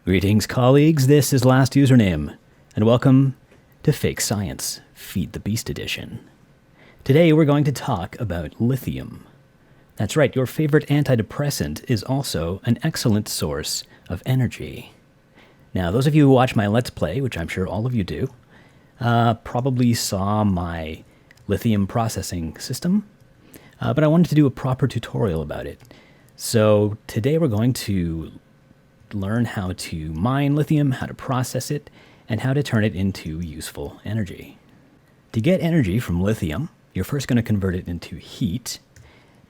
Greetings, colleagues. This is Last Username, and welcome to Fake Science, Feed the Beast Edition. Today we're going to talk about lithium. That's right, your favorite antidepressant is also an excellent source of energy. Now, those of you who watch my Let's Play, which I'm sure all of you do, probably saw my lithium processing system, but I wanted to do a proper tutorial about it. So today we're going to learn how to mine lithium, how to process it, and how to turn it into useful energy. To get energy from lithium, you're first going to convert it into heat.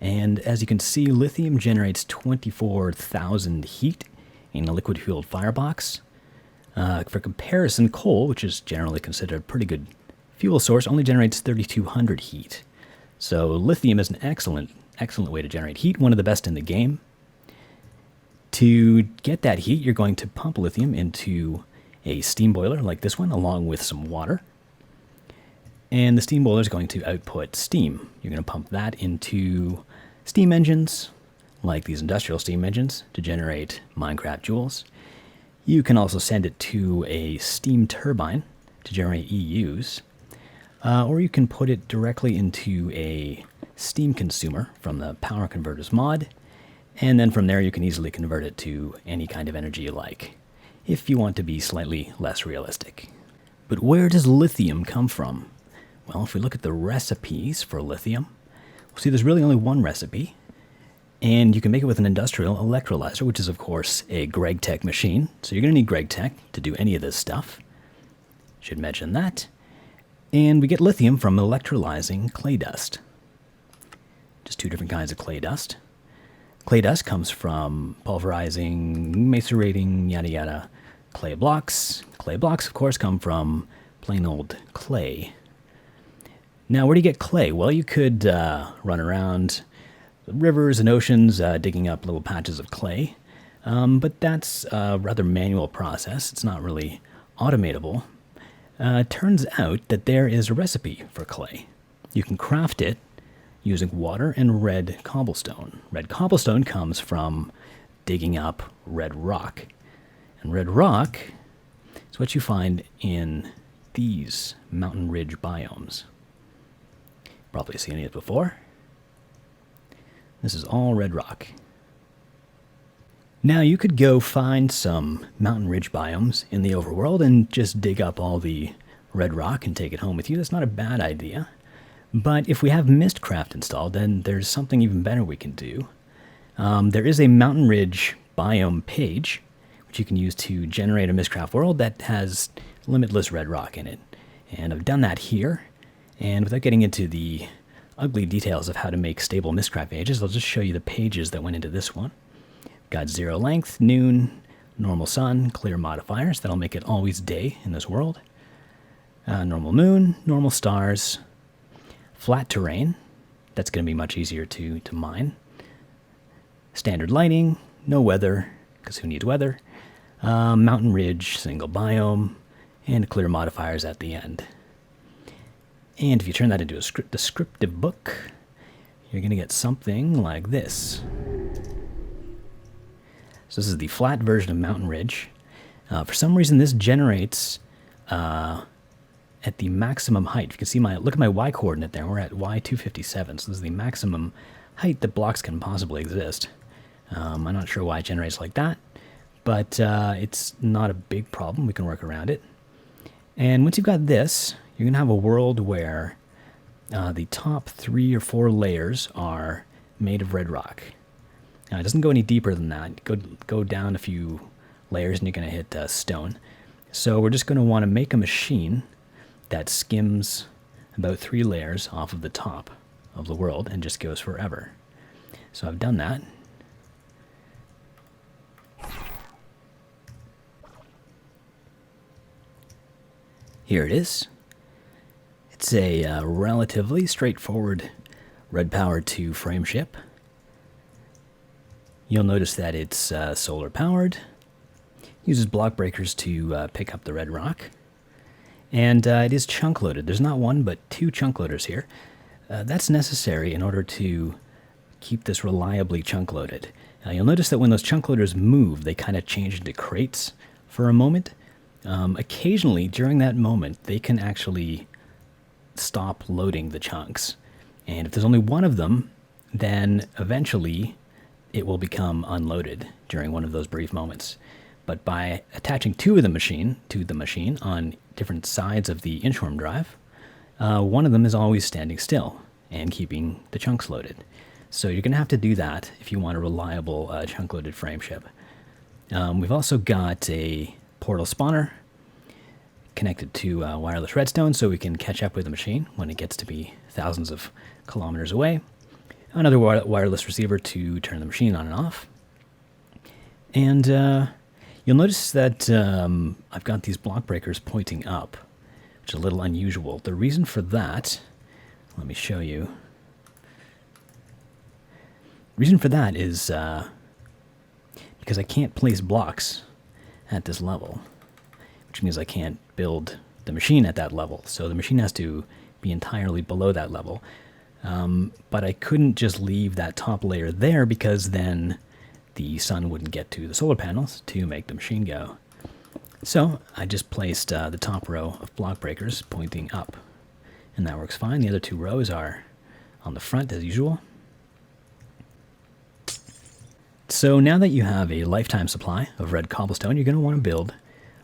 And as you can see, lithium generates 24,000 heat in a liquid-fueled firebox. For comparison, coal, which is generally considered a pretty good fuel source, only generates 3,200 heat. So lithium is an excellent way to generate heat, one of the best in the game. To get that heat, you're going to pump lithium into a steam boiler like this one, along with some water. And the steam boiler is going to output steam. You're going to pump that into steam engines, like these industrial steam engines, to generate Minecraft joules. You can also send it to a steam turbine to generate EUs. Or you can put it directly into a steam consumer from the Power Converters mod. And then from there, you can easily convert it to any kind of energy you like, if you want to be slightly less realistic. But where does lithium come from? Well, if we look at the recipes for lithium, we'll see there's really only one recipe, and you can make it with an industrial electrolyzer, which is, of course, a GregTech machine. So you're going to need GregTech to do any of this stuff. Should mention that. And we get lithium from electrolyzing clay dust. Just two different kinds of clay dust. Clay dust comes from pulverizing, macerating, yada yada, clay blocks. Clay blocks, of course, come from plain old clay. Now, where do you get clay? Well, you could run around rivers and oceans digging up little patches of clay, but that's a rather manual process. It's not really automatable. Turns out that there is a recipe for clay. You can craft it using water and red cobblestone. Red cobblestone comes from digging up red rock. And red rock is what you find in these mountain ridge biomes. Probably seen it before. This is all red rock. Now you could go find some mountain ridge biomes in the overworld and just dig up all the red rock and take it home with you. That's not a bad idea. But if we have Mistcraft installed, then there's something even better we can do. There is a mountain ridge biome page, which you can use to generate a Mistcraft world that has limitless red rock in it. And I've done that here. And without getting into the ugly details of how to make stable Mistcraft pages, I'll just show you the pages that went into this one. Got zero length, noon, normal sun, clear modifiers. That'll make it always day in this world. Normal moon, normal stars. Flat terrain, that's going to be much easier to mine. Standard lighting, no weather, because who needs weather? Mountain ridge, single biome, and clear modifiers at the end. And if you turn that into a descriptive book, you're going to get something like this. So this is the flat version of Mountain Ridge. For some reason, this generates at the maximum height. You can see look at my Y coordinate there. We're at Y257, so this is the maximum height that blocks can possibly exist. I'm not sure why it generates like that, but it's not a big problem. We can work around it. And once you've got this, you're going to have a world where the top 3 or 4 layers are made of red rock. Now, it doesn't go any deeper than that. Go down a few layers and you're going to hit stone. So we're just going to want to make a machine that skims about 3 layers off of the top of the world and just goes forever. So I've done that. Here it is. It's a relatively straightforward Red Power 2 frame ship. You'll notice that it's solar powered, uses block breakers to pick up the red rock. And it is chunk loaded. There's not one, but 2 chunk loaders here. That's necessary in order to keep this reliably chunk loaded. You'll notice that when those chunk loaders move, they kind of change into crates for a moment. Occasionally, during that moment, they can actually stop loading the chunks. And if there's only one of them, then eventually it will become unloaded during one of those brief moments. But by attaching two of the machine to the machine on different sides of the inchworm drive, one of them is always standing still and keeping the chunks loaded. So you're going to have to do that if you want a reliable chunk-loaded frameship. We've also got a portal spawner connected to wireless redstone so we can catch up with the machine when it gets to be thousands of kilometers away. Another wireless receiver to turn the machine on and off. And you'll notice that I've got these block breakers pointing up, which is a little unusual. The reason for that, let me show you. The reason for that is because I can't place blocks at this level, which means I can't build the machine at that level. So the machine has to be entirely below that level. But I couldn't just leave that top layer there because then the sun wouldn't get to the solar panels to make the machine go. So I just placed the top row of block breakers pointing up, and that works fine. The other two rows are on the front as usual. So now that you have a lifetime supply of red cobblestone, you're going to want to build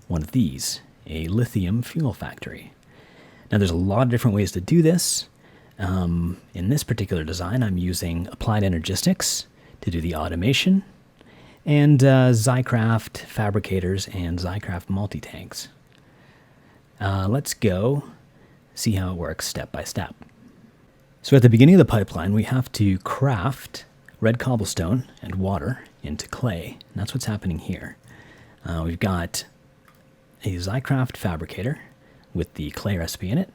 one of these, a lithium fuel factory. Now there's a lot of different ways to do this. In this particular design, I'm using Applied Energistics to do the automation, and Zycraft fabricators and Zycraft multi-tanks. Let's go see how it works step by step. So at the beginning of the pipeline, we have to craft red cobblestone and water into clay. And that's what's happening here. We've got a Zycraft fabricator with the clay recipe in it.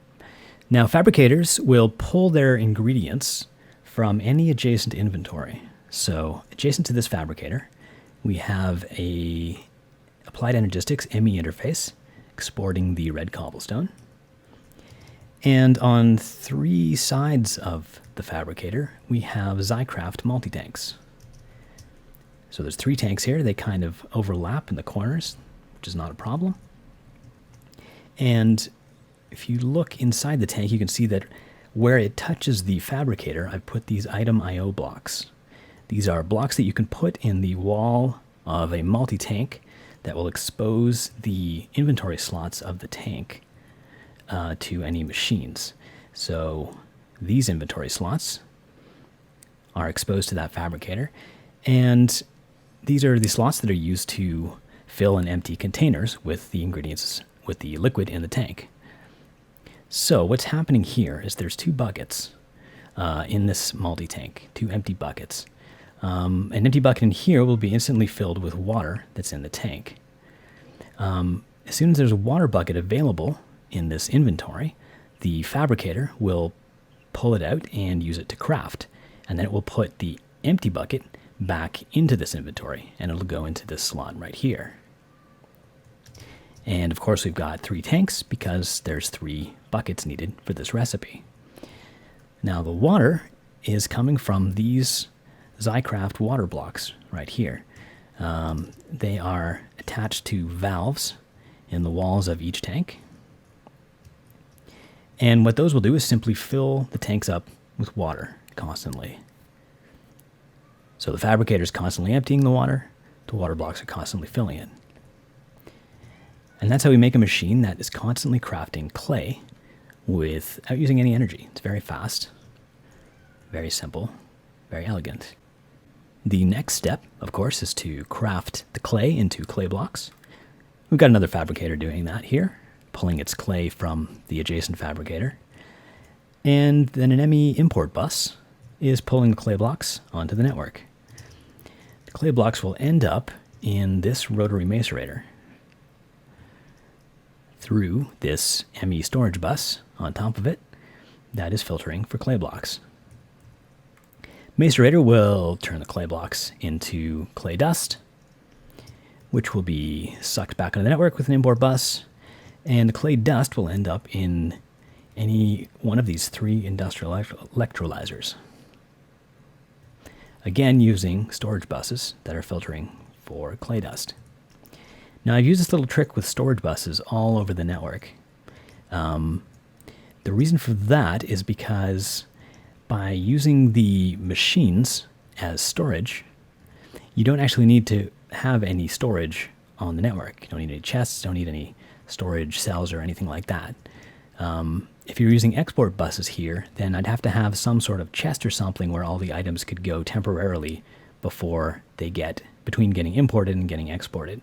Now, fabricators will pull their ingredients from any adjacent inventory. So adjacent to this fabricator, we have a Applied Energistics ME interface exporting the red cobblestone. And on three sides of the fabricator, we have Zycraft multi-tanks. So there's three tanks here. They kind of overlap in the corners, which is not a problem. And if you look inside the tank, you can see that where it touches the fabricator, I've put these item IO blocks. These are blocks that you can put in the wall of a multi-tank that will expose the inventory slots of the tank to any machines. So these inventory slots are exposed to that fabricator, and these are the slots that are used to fill and empty containers with the ingredients, with the liquid in the tank. So what's happening here is there's two buckets in this multi-tank, two empty buckets. An empty bucket in here will be instantly filled with water that's in the tank. As soon as there's a water bucket available in this inventory, the fabricator will pull it out and use it to craft, and then it will put the empty bucket back into this inventory, and it'll go into this slot right here. And of course we've got three tanks because there's three buckets needed for this recipe. Now the water is coming from these Zycraft water blocks right here. They are attached to valves in the walls of each tank. And what those will do is simply fill the tanks up with water constantly. So the fabricator is constantly emptying the water blocks are constantly filling it. And that's how we make a machine that is constantly crafting clay without using any energy. It's very fast, very simple, very elegant. The next step, of course, is to craft the clay into clay blocks. We've got another fabricator doing that here, pulling its clay from the adjacent fabricator. And then an ME import bus is pulling the clay blocks onto the network. The clay blocks will end up in this rotary macerator through this ME storage bus on top of it that is filtering for clay blocks. Macerator will turn the clay blocks into clay dust, which will be sucked back onto the network with an import bus, and the clay dust will end up in any one of these three industrial electrolyzers. Again, using storage buses that are filtering for clay dust. Now, I've used this little trick with storage buses all over the network. The reason for that is because by using the machines as storage, you don't actually need to have any storage on the network. You don't need any chests, don't need any storage cells or anything like that. If you're using export buses here, then I'd have to have some sort of chest or something where all the items could go temporarily before they get, between getting imported and getting exported.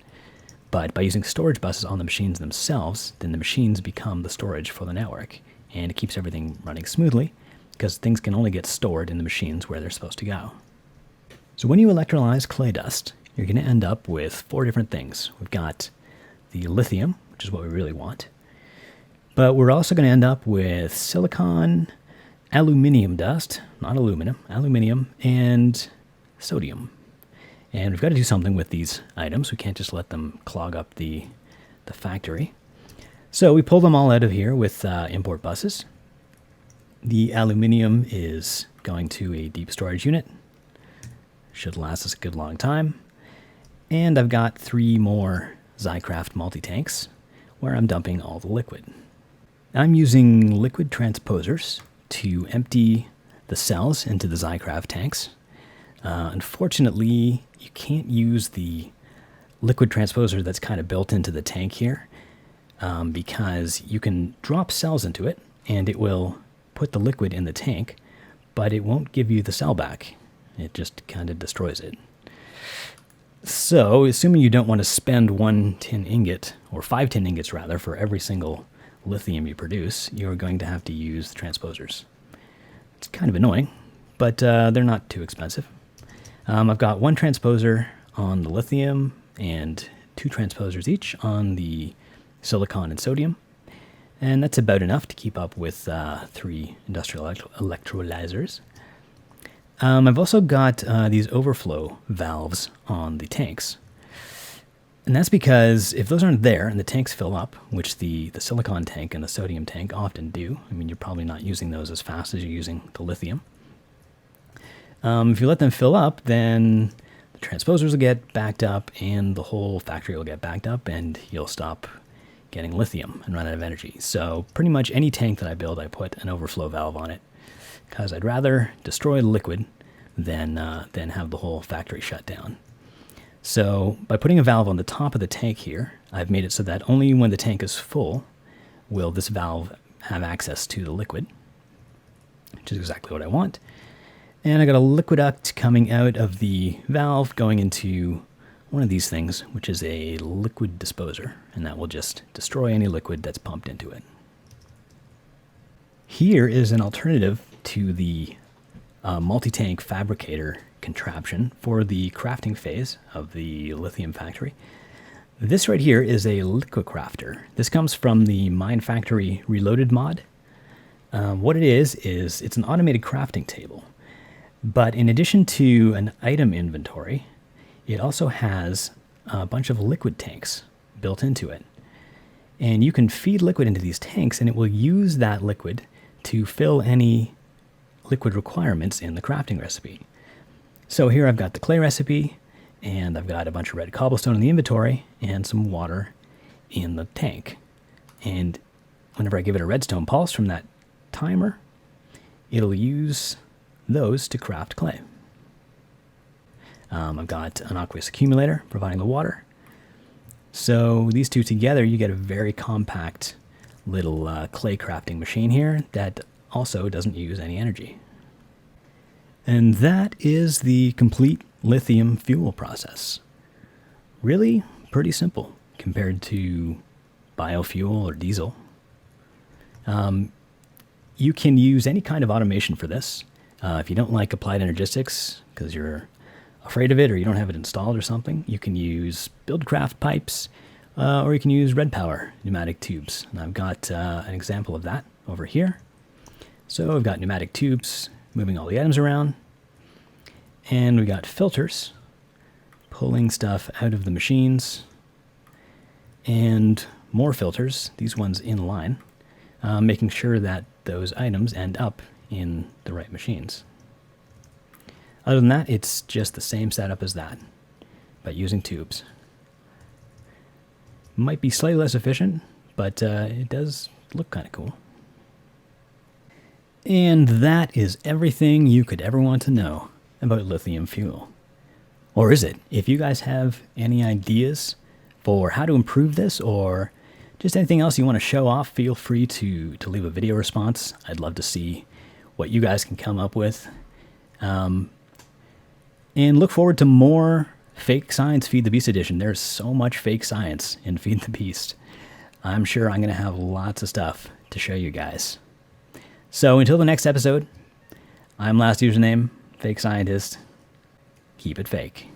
But by using storage buses on the machines themselves, then the machines become the storage for the network. And it keeps everything running smoothly, because things can only get stored in the machines where they're supposed to go. So when you electrolyze clay dust, you're going to end up with 4 different things. We've got the lithium, which is what we really want. But we're also going to end up with silicon, aluminium dust, not aluminum, aluminium, and sodium. And we've got to do something with these items. We can't just let them clog up the factory. So we pull them all out of here with import buses. The aluminium is going to a deep storage unit. Should last us a good long time. And I've got 3 more Zycraft multi-tanks where I'm dumping all the liquid. I'm using liquid transposers to empty the cells into the Zycraft tanks. Unfortunately, you can't use the liquid transposer that's kind of built into the tank here because you can drop cells into it and it will put the liquid in the tank, but it won't give you the cell back. It just kind of destroys it. So, assuming you don't want to spend 1 tin ingot, or 5 tin ingots rather, for every single lithium you produce, you're going to have to use the transposers. It's kind of annoying, but they're not too expensive. I've got 1 transposer on the lithium and 2 transposers each on the silicon and sodium. And that's about enough to keep up with 3 industrial electrolyzers. I've also got these overflow valves on the tanks. And that's because if those aren't there and the tanks fill up, which the silicon tank and the sodium tank often do, I mean, you're probably not using those as fast as you're using the lithium. If you let them fill up, then the transposers will get backed up and the whole factory will get backed up and you'll stop getting lithium and run out of energy. So pretty much any tank that I build, I put an overflow valve on it because I'd rather destroy the liquid than have the whole factory shut down. So by putting a valve on the top of the tank here, I've made it so that only when the tank is full will this valve have access to the liquid, which is exactly what I want. And I got a liquid duct coming out of the valve going into one of these things, which is a liquid disposer, and that will just destroy any liquid that's pumped into it. Here is an alternative to the multi-tank fabricator contraption for the crafting phase of the lithium factory. This right here is a liquicrafter. This comes from the Mine Factory Reloaded mod. What it is it's an automated crafting table. But in addition to an item inventory, it also has a bunch of liquid tanks built into it. And you can feed liquid into these tanks and it will use that liquid to fill any liquid requirements in the crafting recipe. So here I've got the clay recipe, and I've got a bunch of red cobblestone in the inventory, and some water in the tank. And whenever I give it a redstone pulse from that timer, it'll use those to craft clay. I've got an aqueous accumulator providing the water. So these two together, you get a very compact little clay crafting machine here that also doesn't use any energy. And that is the complete lithium fuel process. Really pretty simple compared to biofuel or diesel. You can use any kind of automation for this. If you don't like applied energistics because you're afraid of it or you don't have it installed or something, you can use Buildcraft pipes or you can use Red Power pneumatic tubes. And I've got an example of that over here. So I've got pneumatic tubes moving all the items around. And we got filters pulling stuff out of the machines. And more filters, these ones in line, making sure that those items end up in the right machines. Other than that, it's just the same setup as that, but using tubes. Might be slightly less efficient, but it does look kind of cool. And that is everything you could ever want to know about lithium fuel. Or is it? If you guys have any ideas for how to improve this, or just anything else you want to show off, feel free to leave a video response. I'd love to see what you guys can come up with. And look forward to more Fake Science Feed the Beast edition. There's so much fake science in Feed the Beast. I'm sure I'm going to have lots of stuff to show you guys. So until the next episode, I'm last username, Fake Scientist. Keep it fake.